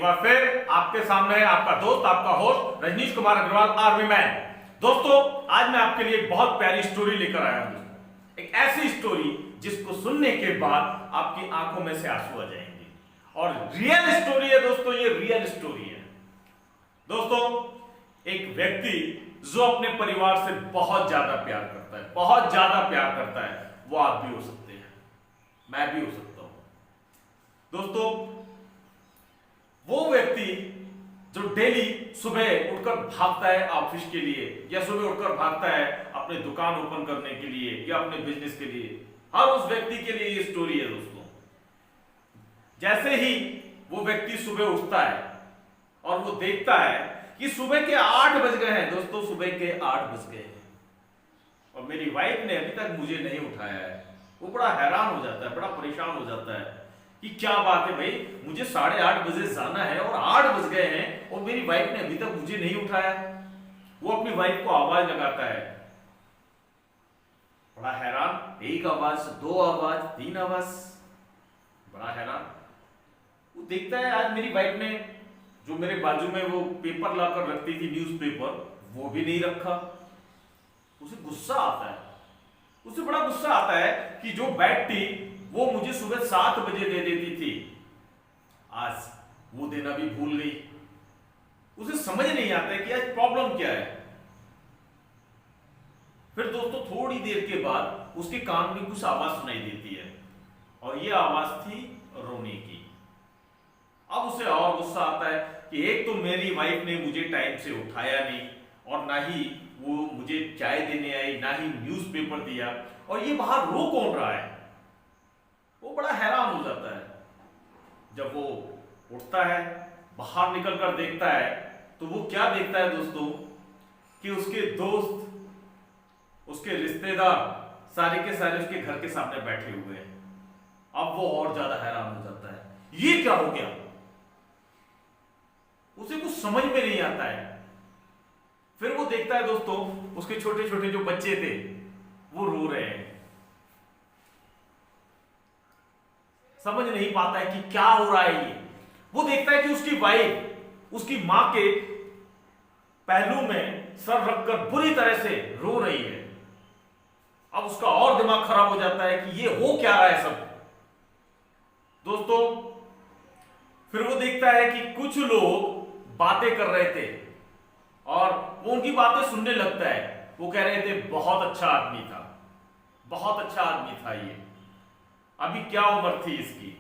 एक बार फिर आपके सामने है आपका दोस्त, आपका host Rajneesh Kumar Agarwal, army man. दोस्तों, आज मैं आपके लिए एक बहुत प्यारी स्टोरी लेकर आया हूं। एक ऐसी स्टोरी जिसको सुनने के बाद आपकी आंखों में से आंसू आ जाएंगे। और रियल स्टोरी है दोस्तों, ये रियल स्टोरी है। दोस्तों, एक व्यक्ति जो अपने परिवार से बहुत ज्यादा प्यार करता है, बहुत ज्यादा प्यार करता है, वो आप भी हो सकते हैं, मैं भी हो सकता हूं। दोस्तों, वो व्यक्ति जो डेली सुबह उठकर भागता है ऑफिस के लिए, या सुबह उठकर भागता है अपने दुकान ओपन करने के लिए या अपने बिजनेस के लिए, हर उस व्यक्ति के लिए ये स्टोरी है दोस्तों। जैसे ही वो व्यक्ति सुबह उठता है और वो देखता है कि सुबह के 8 बज गए हैं। दोस्तों, सुबह के 8 बज गए हैं और मेरी वाइफ ने अभी तक मुझे नहीं उठाया है। वो बड़ा हैरान हो जाता है, बड़ा परेशान हो जाता है कि क्या बात है भाई, मुझे 8:30 बजे जाना है और 8 बज गए हैं और मेरी वाइफ ने अभी तक मुझे नहीं उठाया। वो अपनी वाइफ को आवाज लगाता है, बड़ा हैरान, एक आवाज, 2 आवाज, 3 आवाज, बड़ा हैरान। वो देखता है आज मेरी वाइफ ने जो मेरे बाजू में वो पेपर लाकर रखती थी, न्यूज़पेपर, वो भी नहीं रखा। उसे गुस्सा आता है, उसे बड़ा गुस्सा आता है कि जो बेड टी वो मुझे सुबह 7 बजे दे देती थी, आज वो देना भी भूल गई। उसे समझ नहीं आता है कि आज प्रॉब्लम क्या है। फिर दोस्तों, थोड़ी देर के बाद उसके कान में कुछ आवाज सुनाई देती है और ये आवाज थी रोने की। अब उसे और गुस्सा आता है कि एक तो मेरी वाइफ ने मुझे टाइम से उठाया नहीं, और ना ही वो मुझे चाय देने आई, ना ही न्यूज़पेपर दिया, और ये बाहर रो कौन रहा है। वो बड़ा हैरान हो जाता है। जब वो उठता है, बाहर निकलकर देखता है, तो वो क्या देखता है दोस्तों कि उसके दोस्त, उसके रिश्तेदार सारे के सारे उसके घर के सामने बैठे हुए हैं। अब वो और ज्यादा हैरान हो जाता है, ये क्या हो गया। उसे कुछ समझ में नहीं आता है। फिर वो देखता है दोस्तों, उसके छोटे छोटे जो बच्चे थे वो रो रहे हैं। समझ नहीं पाता है कि क्या हो रहा है ये। वो देखता है कि उसकी वाइफ उसकी मां के पहलू में सर रखकर बुरी तरह से रो रही है। अब उसका और दिमाग खराब हो जाता है कि ये हो क्या रहा है सब। दोस्तों, फिर वो देखता है कि कुछ लोग बातें कर रहे थे और वो उनकी बातें सुनने लगता है। वो कह रहे थे बहुत अच्छा आदमी था, बहुत अच्छा आदमी था ये, अभी क्या उम्र थी इसकी,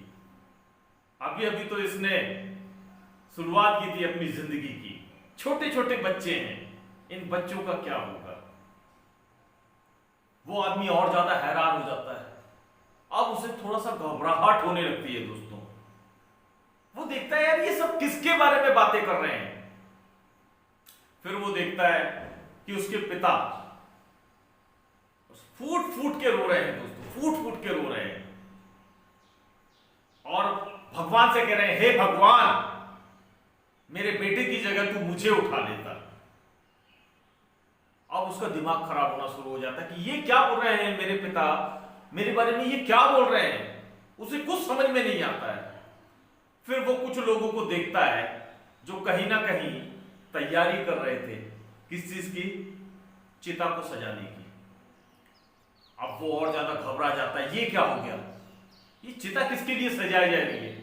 अभी अभी तो इसने शुरुआत की थी अपनी जिंदगी की, छोटे छोटे बच्चे हैं, इन बच्चों का क्या होगा। वो आदमी और ज्यादा हैरान हो जाता है। अब उसे थोड़ा सा घबराहट होने लगती है दोस्तों। वो देखता है यार ये सब किसके बारे में बातें कर रहे हैं। फिर वो देखता है कि उसके पिता फूट फूट के रो रहे हैं दोस्तों, फूट फूट के रो रहे हैं और भगवान से कह रहे हैं, हे भगवान, मेरे बेटे की जगह तू मुझे उठा लेता। अब उसका दिमाग खराब होना शुरू हो जाता है कि ये क्या बोल रहे हैं मेरे पिता, मेरे बारे में ये क्या बोल रहे हैं। उसे कुछ समझ में नहीं आता है। फिर वो कुछ लोगों को देखता है जो कहीं ना कहीं तैयारी कर रहे थे, किस चीज की, चिता को सजाने की। अब वो और ज्यादा घबरा जाता है, ये क्या हो गया, ये चिता किसके लिए सजाई जा रही है।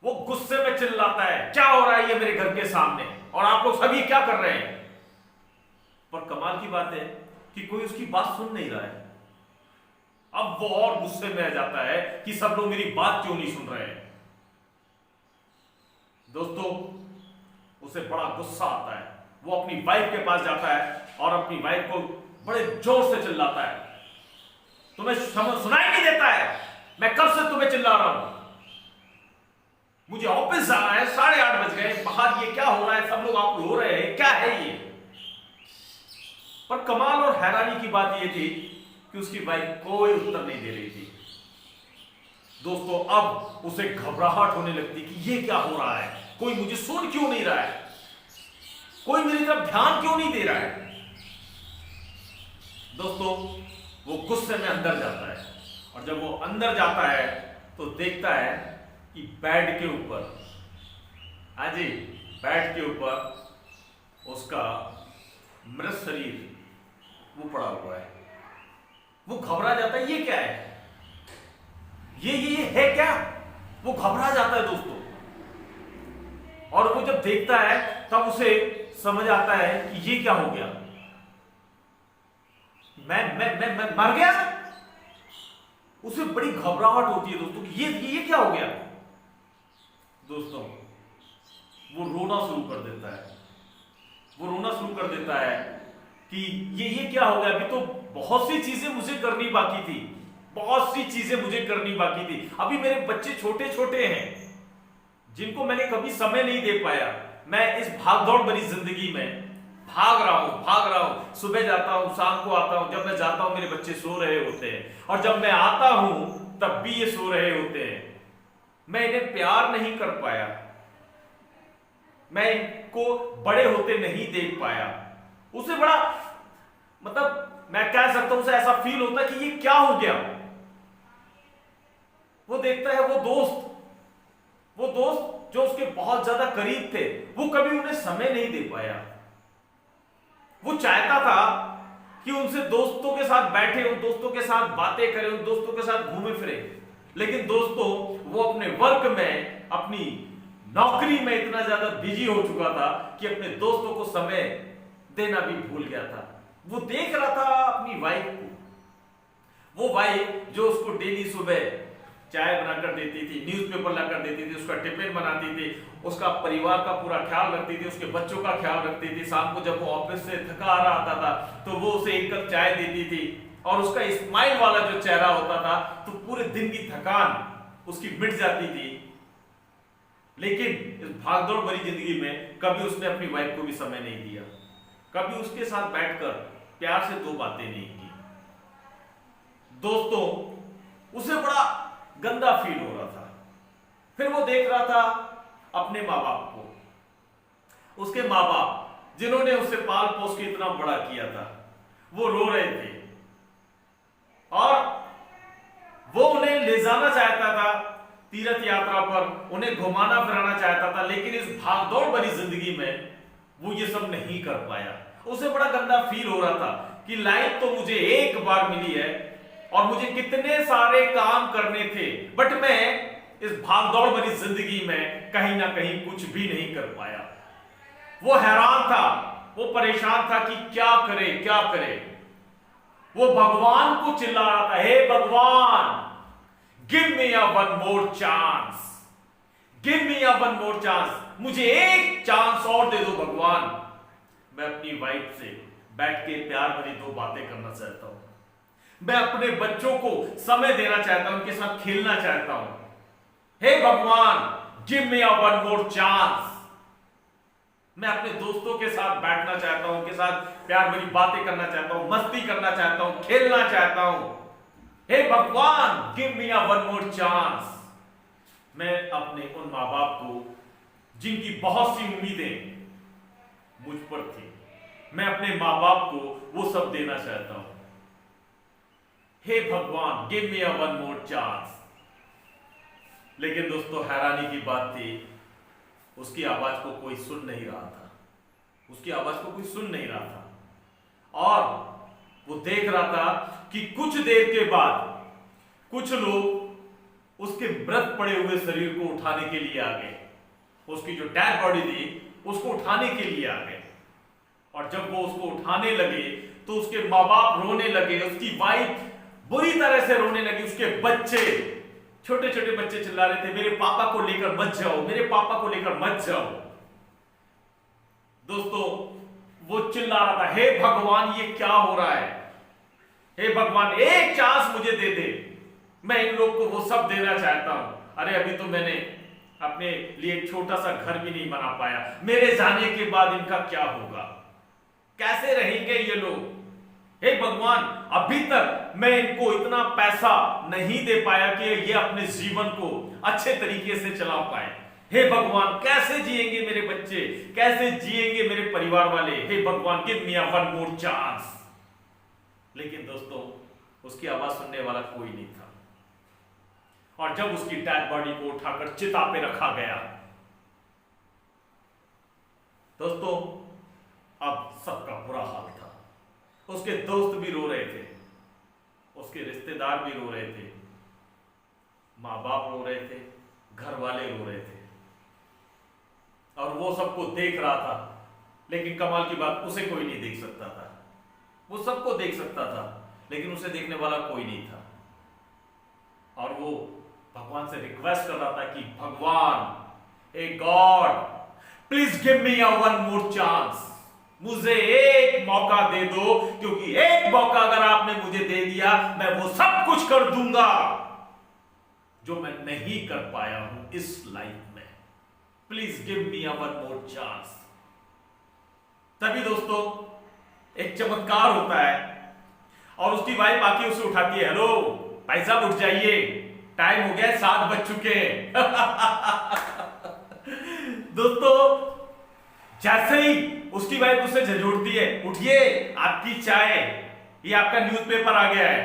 वो गुस्से में चिल्लाता है, क्या हो रहा है ये मेरे घर के सामने, और आप लोग सभी क्या कर रहे हैं। पर कमाल की बात है कि कोई उसकी बात सुन नहीं रहा है। अब वो और गुस्से में आ जाता है कि सब लोग मेरी बात क्यों नहीं सुन रहे हैं। दोस्तों, उसे बड़ा गुस्सा आता है। वो अपनी वाइफ के पास जाता है और अपनी वाइफ को बड़े जोर से चिल्लाता है, तुम्हें सुनाई नहीं देता है, मैं कब से तुम्हें चिल्ला रहा हूं, मुझे ऑफिस जाना है, 8:30 बज गए, बाहर ये क्या हो रहा है, सब लोग आप रो रहे हैं, क्या है ये। पर कमाल और हैरानी की बात ये थी कि उसकी वाइफ कोई उत्तर नहीं दे रही थी। दोस्तों, अब उसे घबराहट होने लगती कि ये क्या हो रहा है, कोई मुझे सुन क्यों नहीं रहा है, कोई मेरी तरफ ध्यान क्यों नहीं दे रहा है। दोस्तों, वो गुस्से में अंदर जाता है और जब वो अंदर जाता है तो देखता है कि बेड के ऊपर, हाँ जी, बेड के ऊपर उसका मृत शरीर वो पड़ा हुआ है। वो घबरा जाता है, ये क्या है, ये है क्या, वो घबरा जाता है दोस्तों। और वो जब देखता है तब उसे समझ आता है कि ये क्या हो गया, मैं मर गया। उसे बड़ी घबराहट होती है दोस्तों कि ये क्या हो गया। दोस्तों वो रोना शुरू कर देता है, वो रोना शुरू कर देता है कि ये क्या हो गया, अभी तो बहुत सी चीजें मुझे करनी बाकी थी, बहुत सी चीजें मुझे करनी बाकी थी। अभी मेरे बच्चे छोटे छोटे हैं जिनको मैंने कभी समय नहीं दे पाया। मैं इस भागदौड़ भरी जिंदगी में भाग रहा हूं, सुबह जाता हूं, शाम को आता हूं। जब मैं जाता हूं मेरे बच्चे सो रहे होते हैं, और जब मैं आता हूं तब भी ये सो रहे होते हैं। मैं इन्हें प्यार नहीं कर पाया, मैं इनको बड़े होते नहीं देख पाया। उसे बड़ा, मतलब मैं कह सकता हूं, उसे ऐसा फील होता कि ये क्या हो गया। वो देखता है वो दोस्त जो उसके बहुत ज्यादा करीब थे, वो कभी उन्हें समय नहीं दे पाया। वो चाहता था कि उनसे दोस्तों के साथ बैठे, उन दोस्तों के साथ बातें करे, उन दोस्तों के साथ घूमे फिरे, लेकिन दोस्तों वो अपने वर्क में, अपनी नौकरी में इतना ज्यादा बिजी हो चुका था कि अपने दोस्तों को समय देना भी भूल गया था। वो देख रहा था अपनी वाइफ को, वो वाइफ जो उसको डेली सुबह चाय बनाकर देती थी, न्यूज़पेपर लाकर देती थी, उसका टिफिन बनाती थी, उसका परिवार का पूरा ख्याल रखती थी, उसके बच्चों का ख्याल रखती थी। शाम को जब वो ऑफिस से थका आ रहा आता था तो वो उसे एक कप चाय देती थी, और उसका स्माइल वाला जो चेहरा होता था तो पूरे दिन की थकान उसकी मिट जाती थी। लेकिन इस भागदौड़ भरी जिंदगी में कभी उसने अपनी वाइफ को भी समय नहीं दिया, कभी उसके साथ बैठकर प्यार से दो बातें नहीं की। दोस्तों उसे बड़ा गंदा फील हो रहा था। फिर वो देख रहा था अपने माँ बाप को, उसके माँ बाप जिन्होंने उसे पाल पोस के इतना बड़ा किया था, वो रो रहे थे, और वो उन्हें ले जाना चाहता था तीर्थ यात्रा पर, उन्हें घुमाना फिराना चाहता था, लेकिन इस भागदौड़ भरी जिंदगी में वो ये सब नहीं कर पाया। उसे बड़ा गंदा फील हो रहा था कि लाइफ तो मुझे एक बार मिली है और मुझे कितने सारे काम करने थे, बट मैं इस भागदौड़ भरी जिंदगी में कहीं ना कहीं कुछ भी नहीं कर पाया। वो हैरान था, वो परेशान था कि क्या करे क्या करे। वो भगवान को चिल्ला रहा था, हे भगवान, give me a one more chance, give me a one more chance, मुझे एक चांस और दे दो भगवान। मैं अपनी वाइफ से बैठ के प्यार भरी दो बातें करना चाहता हूं, मैं अपने बच्चों को समय देना चाहता हूं, उनके साथ खेलना चाहता हूं। हे भगवान, give me a one more chance. मैं अपने दोस्तों के साथ बैठना चाहता हूं, उनके साथ प्यार भरी बातें करना चाहता हूं, मस्ती करना चाहता हूं, खेलना चाहता हूं। हे भगवान, give me a one more chance. मैं अपने उन माँ बाप को जिनकी बहुत सी उम्मीदें मुझ पर थी, मैं अपने माँ बाप को वो सब देना चाहता हूं। हे भगवान, give me a one more chance. लेकिन दोस्तों हैरानी की बात थी, उसकी आवाज को कोई सुन नहीं रहा था, उसकी आवाज को कोई सुन नहीं रहा था। और वो देख रहा था कि कुछ देर के बाद कुछ लोग उसके मृत पड़े हुए शरीर को उठाने के लिए आ गए, उसकी जो डेड बॉडी थी उसको उठाने के लिए आ गए। और जब वो उसको उठाने लगे तो उसके माँ बाप रोने लगे, उसकी वाइफ बुरी तरह से रोने लगी, उसके बच्चे, छोटे छोटे बच्चे चिल्ला रहे थे, मेरे पापा को लेकर मत जाओ, मेरे पापा को लेकर मत जाओ। दोस्तों वो चिल्ला रहा था, हे भगवान ये क्या हो रहा है, हे भगवान एक चांस मुझे दे दे, मैं इन लोग को वो सब देना चाहता हूं। अरे अभी तो मैंने अपने लिए एक छोटा सा घर भी नहीं बना पाया, मेरे जाने के बाद इनका क्या होगा, कैसे रहेंगे ये लोग। हे भगवान, अभी तक मैं इनको इतना पैसा नहीं दे पाया कि ये अपने जीवन को अच्छे तरीके से चला पाए। हे भगवान, कैसे जिएंगे मेरे बच्चे, कैसे जिएंगे मेरे परिवार वाले, हे भगवान give me a one more chance. लेकिन दोस्तों उसकी आवाज सुनने वाला कोई नहीं था। और जब उसकी डेड बॉडी को उठाकर चिता पे रखा गया, दोस्तों अब सबका बुरा हाल था। उसके दोस्त भी रो रहे थे, उसके रिश्तेदार भी रो रहे थे, माँ बाप रो रहे थे, घर वाले रो रहे थे, और वो सबको देख रहा था। लेकिन कमाल की बात, उसे कोई नहीं देख सकता था। वो सबको देख सकता था, लेकिन उसे देखने वाला कोई नहीं था। और वो भगवान से रिक्वेस्ट कर रहा था कि भगवान, ए God, please give me a one more chance, मुझे एक मौका दे दो, क्योंकि एक मौका अगर आपने मुझे दे दिया, मैं वो सब कुछ कर दूंगा जो मैं नहीं कर पाया हूं इस लाइफ में। Please give me a one more chance. तभी दोस्तों एक चमत्कार होता है और उसकी वाइफ आके उसे उठाती है। हेलो भाई साहब, उठ जाइए, टाइम हो गया, 7 बज चुके हैं। दोस्तों जैसे ही उसकी वाइफ उससे झंझोड़ती है, उठिए आपकी चाय, ये आपका न्यूज़पेपर आ गया है,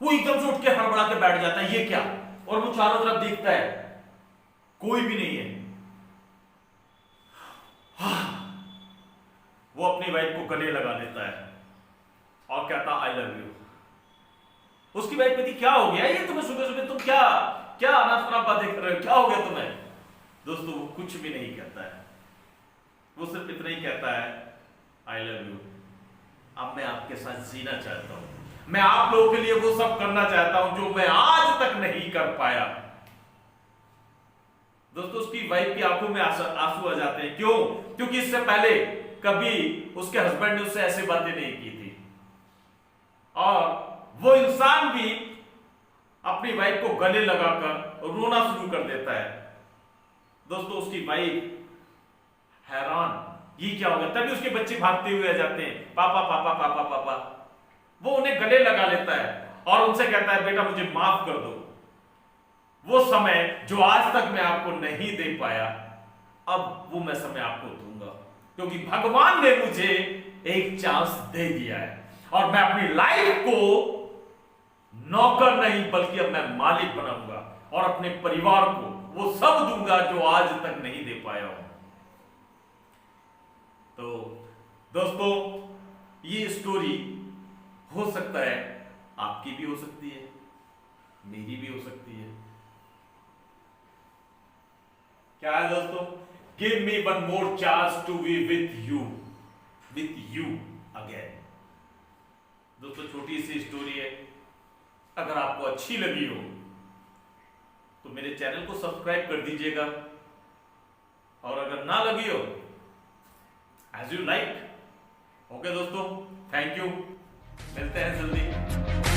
वो एकदम से उठ के हड़बड़ा के बैठ जाता है, ये क्या? और वो चारों तरफ देखता है, कोई भी नहीं है। वो अपनी वाइफ को गले लगा लेता है और कहता आई लव यू। उसकी वाइफ कहती क्या हो गया ये तुम्हें, सुबह सुबह तुम क्या क्या अनाप शनाप बातें कर रहे हो, क्या हो गया तुम्हें? दोस्तों वो कुछ भी नहीं कहता है, वो सिर्फ इतना ही कहता है आई लव यू। अब मैं आपके साथ जीना चाहता हूं, मैं आप लोगों के लिए वो सब करना चाहता हूं जो मैं आज तक नहीं कर पाया। दोस्तों उसकी वाइफ की आंखों में आंसू आ जाते हैं। क्यों? क्योंकि इससे पहले कभी उसके हस्बैंड ने उससे ऐसी बातें नहीं की थी, और वो इंसान भी अपनी वाइफ को गले लगाकर रोना शुरू कर देता है। दोस्तों उसकी वाइफ हैरान, ये क्या होगा? तभी उसके बच्चे भागते हुए आ जाते हैं, पापा पापा पापा पापा। वो उन्हें गले लगा लेता है और उनसे कहता है बेटा मुझे माफ कर दो, वो समय जो आज तक मैं आपको नहीं दे पाया, अब वो मैं समय आपको दूंगा, क्योंकि भगवान ने मुझे एक चांस दे दिया है और मैं अपनी लाइफ को नौकर नहीं बल्कि अब मैं मालिक बनाऊंगा और अपने परिवार को वो सब दूंगा जो आज तक नहीं दे पाया हूं। तो दोस्तों ये स्टोरी हो सकता है आपकी भी हो सकती है, मेरी भी हो सकती है। क्या है दोस्तों? Give me one more chance to be with you again. दोस्तों छोटी सी स्टोरी है, अगर आपको अच्छी लगी हो तो मेरे चैनल को सब्सक्राइब कर दीजिएगा, और अगर ना लगी हो एज यू लाइक। ओके दोस्तों, थैंक यू, मिलते हैं जल्दी।